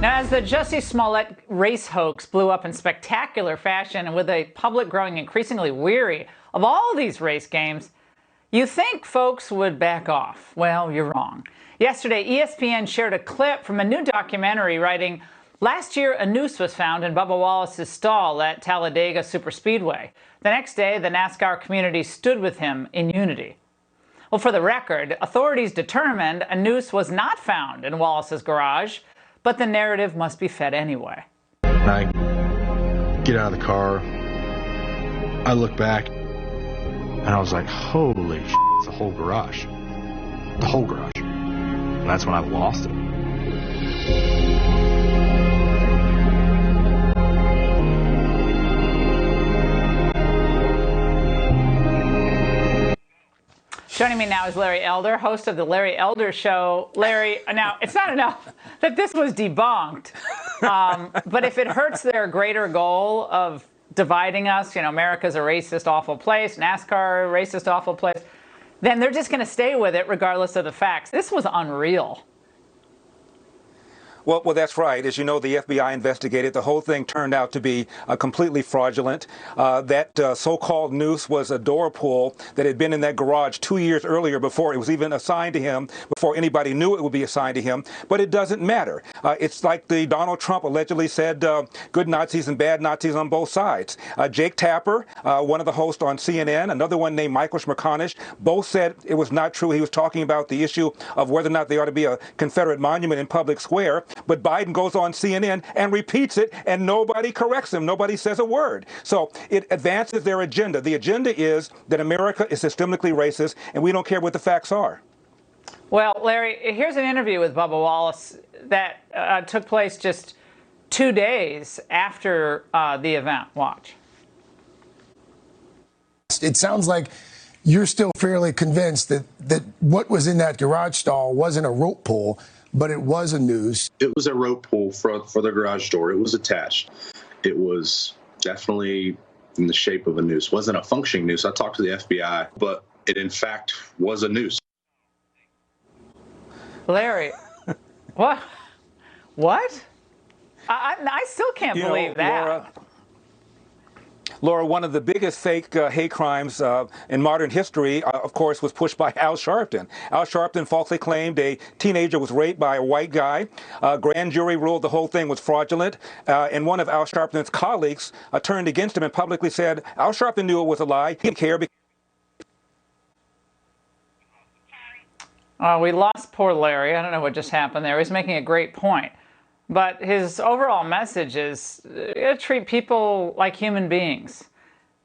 Now, as the Jussie Smollett race hoax blew up in spectacular fashion and with a public growing increasingly weary of all these race games, you think folks would back off. Well, you're wrong. Yesterday, ESPN shared a clip from a new documentary writing, "Last year, a noose was found in Bubba Wallace's stall at Talladega Superspeedway. The next day, the NASCAR community stood with him in unity." Well, for the record, authorities determined a noose was not found in Wallace's garage, but the narrative must be fed anyway. I get out of the car, I look back, and I was like, holy shit, it's the whole garage. The whole garage. And that's when I lost it. Joining me now is Larry Elder, host of the Larry Elder Show. Larry, now, it's not enough that this was debunked, but if it hurts their greater goal of dividing us, you know, America's a racist, awful place, NASCAR, a racist, awful place, then they're just going to stay with it regardless of the facts. This was unreal. Well, that's right. As you know, the FBI investigated. The whole thing turned out to be completely fraudulent. That so-called noose was a door pull that had been in that garage 2 years earlier before it was even assigned to him, before anybody knew it would be assigned to him. But it doesn't matter. It's like the Donald Trump allegedly said, good Nazis and bad Nazis on both sides. Jake Tapper, one of the hosts on CNN, another one named Michael Schmerkanish, both said it was not true. He was talking about the issue of whether or not there ought to be a Confederate monument in public square. But Biden goes on CNN and repeats it, and nobody corrects him. Nobody says a word. So it advances their agenda. The agenda is that America is systemically racist, and we don't care what the facts are. Well, Larry, here's an interview with Bubba Wallace that took place just 2 days after the event. Watch. It sounds like you're still fairly convinced that what was in that garage stall wasn't a rope pull, but it was a noose. It was a rope pull for the garage door. It was attached. It was definitely in the shape of a noose. It wasn't a functioning noose. I talked to the FBI, but it in fact was a noose. Larry, what? What? I still can't believe that. Laura, one of the biggest fake hate crimes in modern history, of course, was pushed by Al Sharpton. Al Sharpton falsely claimed a teenager was raped by a white guy. Grand jury ruled the whole thing was fraudulent. And one of Al Sharpton's colleagues turned against him and publicly said Al Sharpton knew it was a lie. He didn't care. We lost poor Larry. I don't know what just happened there. He's making a great point. But his overall message is treat people like human beings.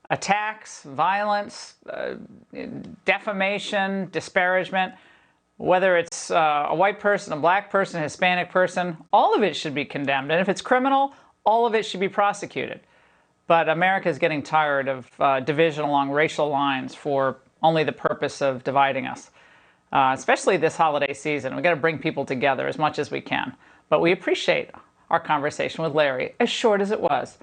Attacks, violence, defamation, disparagement, whether it's a white person, a black person, a Hispanic person, all of it should be condemned. And if it's criminal, all of it should be prosecuted. But America is getting tired of division along racial lines for only the purpose of dividing us, especially this holiday season. We've got to bring people together as much as we can. But we appreciate our conversation with Larry, as short as it was.